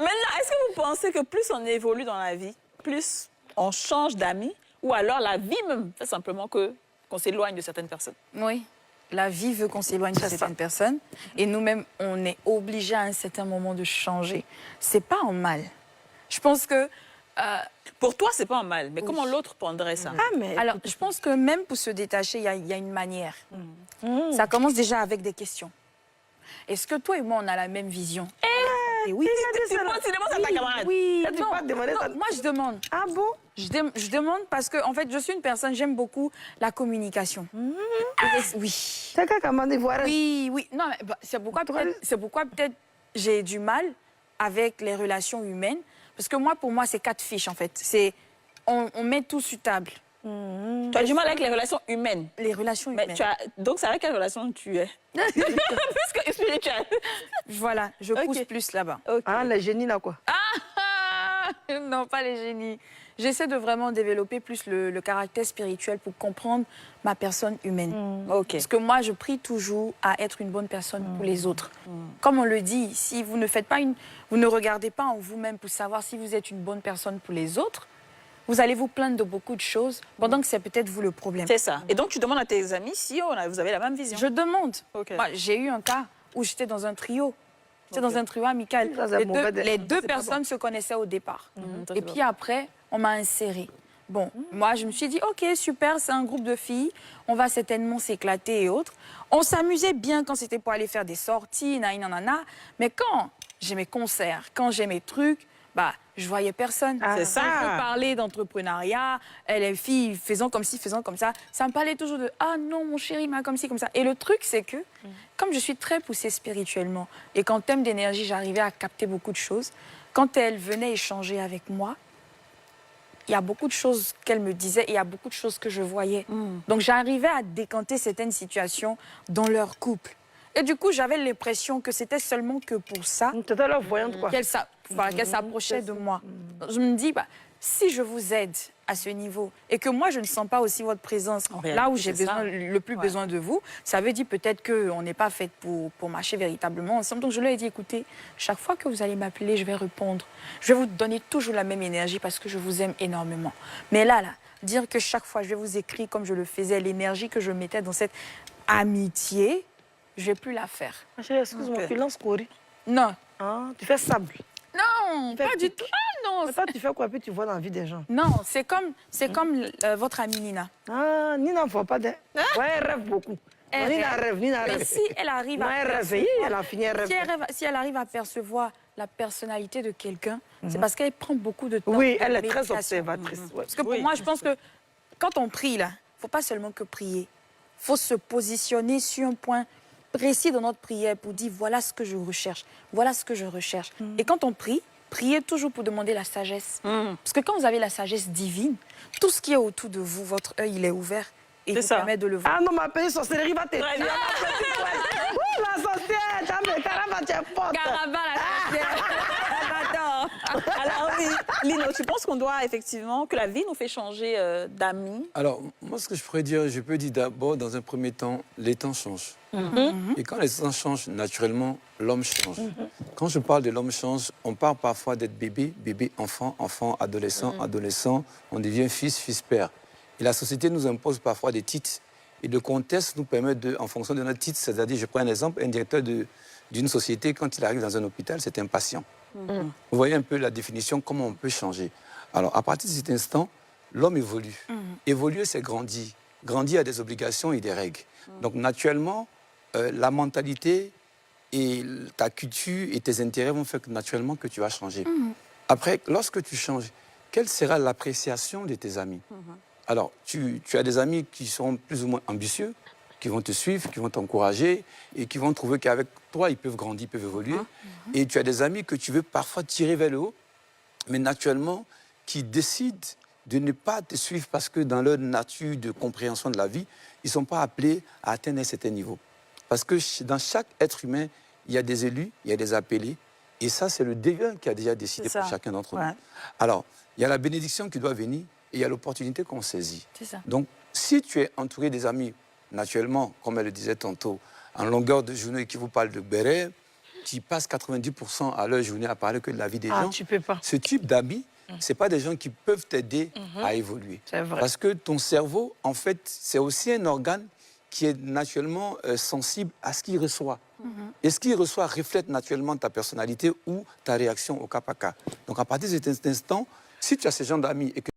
Maintenant, est-ce que vous pensez que plus on évolue dans la vie, plus on change d'amis, ou alors la vie même fait simplement qu'on s'éloigne de certaines personnes? Oui. La vie veut qu'on s'éloigne de certaines personnes. Et nous-mêmes, on est obligés à un certain moment de changer. C'est pas en mal. Je pense que... Pour toi, c'est pas un mal, mais Oui. comment l'autre prendrait ça? Ah, mais Alors, je pense que même pour se détacher, il y a une manière. Ça commence déjà avec des questions. Est-ce que toi et moi, on a la même vision? Et oui. Tu penses à ta camarade? Oui, tu vas demander ça. moi je demande. Ah bon? Je demande parce que, en fait, je suis une personne, j'aime beaucoup la communication. Oui. C'est quand comment voir? Oui, oui. Non, mais bah, c'est pourquoi peut-être j'ai du mal avec les relations humaines. Parce que moi, pour moi, c'est 4 fiches, en fait. On met tout sur table. Tu as du mal avec les relations humaines. Les relations Mais humaines. donc, c'est avec quelle relation tu es? Plus que spirituelle. Voilà, je pousse plus là-bas. Ah, les génies là quoi? Non, pas les génies. J'essaie de vraiment développer plus le caractère spirituel pour comprendre ma personne humaine. Parce que moi, je prie toujours à être une bonne personne pour les autres. Comme on le dit, si vous ne faites pas vous ne regardez pas en vous-même pour savoir si vous êtes une bonne personne pour les autres, vous allez vous plaindre de beaucoup de choses pendant que c'est peut-être vous le problème. C'est ça. Et donc, tu demandes à tes amis si vous avez la même vision. Je demande. Ok. Moi, j'ai eu un cas où j'étais dans un trio. J'étais dans un trio amical. Ça, c'est Les deux c'est pas personnes se connaissaient au départ. ça, Et c'est puis après, on m'a insérée. Bon, moi, je me suis dit, OK, super, c'est un groupe de filles. On va certainement s'éclater et autres. On s'amusait bien quand c'était pour aller faire des sorties, nanana. Mais quand j'ai mes concerts, quand j'ai mes trucs, bah, je voyais personne. C'est ça. On peut parler d'entrepreneuriat, les filles faisant comme ci, faisant comme ça. Ça me parlait toujours de « Ah non, mon chéri m'a comme ci, comme ça ». Et le truc, c'est que, comme je suis très poussée spirituellement, et qu'en termes d'énergie, j'arrivais à capter beaucoup de choses, quand elle venait échanger avec moi, il y a beaucoup de choses qu'elle me disait et il y a beaucoup de choses que je voyais. Donc j'arrivais à décanter certaines situations dans leur couple. Et du coup, j'avais l'impression que c'était seulement que pour ça Tu étais là voyante quoi? qu'elle s'approchait de moi. Je me dis, bah, si je vous aide à ce niveau et que moi, je ne sens pas aussi votre présence là où j'ai le plus besoin de vous, ça veut dire peut-être qu'on n'est pas fait pour marcher véritablement ensemble. Donc, je lui ai dit, écoutez, chaque fois que vous allez m'appeler, je vais répondre. Je vais vous donner toujours la même énergie parce que je vous aime énormément. Mais là, dire que chaque fois, je vais vous écrire comme je le faisais, l'énergie que je mettais dans cette amitié, je ne vais plus la faire. Ma chérie, excuse-moi, tu lances Cori? Non. Ah, tu fais sable. Non, pas du tout. Ah non. Mais toi, tu fais quoi? Puis tu vois dans la vie des gens. Non, c'est comme votre amie Nina. Ah, Nina ne voit pas de... Ouais, elle rêve beaucoup. Elle Nina rêve, Nina Mais rêve. si elle arrive Non, à elle rêve. percevoir, Elle a fini, elle rêve. si elle arrive à percevoir la personnalité de quelqu'un, c'est parce qu'elle prend beaucoup de temps. Oui, de elle est très méditation. observatrice. Ouais. Parce que pour moi, je pense que quand on prie, là, il ne faut pas seulement que prier. Il faut se positionner sur un point précis dans notre prière pour dire voilà ce que je recherche, voilà ce que je recherche. Et quand on prie, priez toujours pour demander la sagesse. Parce que quand vous avez la sagesse divine, tout ce qui est autour de vous, votre œil, il est ouvert et il vous permet de le voir. Ah non, ma petite sorcellerie va te tuer. Ouh, la sorcière, tu as caramba, tu es forte. Caramba, la sorcière. Alors, oui, Lino, tu penses qu'on doit effectivement, que la vie nous fait changer d'amis? Alors, moi, ce que je pourrais dire, je peux dire d'abord, dans un premier temps, les temps changent. Et quand les temps changent, naturellement, l'homme change. Quand je parle de l'homme change, on parle parfois d'être bébé, bébé, enfant, enfant, adolescent, adolescent, on devient fils, fils, père. Et la société nous impose parfois des titres. Et le contexte nous permet, en fonction de notre titre, c'est-à-dire, je prends un exemple, un directeur d'une société, quand il arrive dans un hôpital, c'est un patient. Vous voyez un peu la définition, comment on peut changer. Alors, à partir de cet instant, l'homme évolue. Évoluer, c'est grandir. Grandir a des obligations et des règles. Donc, naturellement, la mentalité et ta culture et tes intérêts vont faire naturellement que tu vas changer. Après, lorsque tu changes, quelle sera l'appréciation de tes amis? Alors, tu as des amis qui sont plus ou moins ambitieux, qui vont te suivre, qui vont t'encourager et qui vont trouver qu'avec toi, ils peuvent grandir, ils peuvent évoluer. Et tu as des amis que tu veux parfois tirer vers le haut, mais naturellement, qui décident de ne pas te suivre parce que dans leur nature de compréhension de la vie, ils ne sont pas appelés à atteindre un certain niveau. Parce que dans chaque être humain, il y a des élus, il y a des appelés, et ça, c'est le divin qui a déjà décidé pour chacun d'entre nous. Alors, il y a la bénédiction qui doit venir, et il y a l'opportunité qu'on saisit. Donc, si tu es entouré des amis, naturellement, comme elle le disait tantôt, en longueur de journée qui vous parle de béret, qui passent 90% à leur journée à parler que de la vie des gens, tu peux pas. ce type d'amis, ce pas des gens qui peuvent t'aider à évoluer. C'est vrai. Parce que ton cerveau, en fait, c'est aussi un organe qui est naturellement sensible à ce qu'il reçoit. Et ce qu'il reçoit reflète naturellement ta personnalité ou ta réaction au cas par cas. Donc à partir de cet instant, si tu as ce genre d'amis et que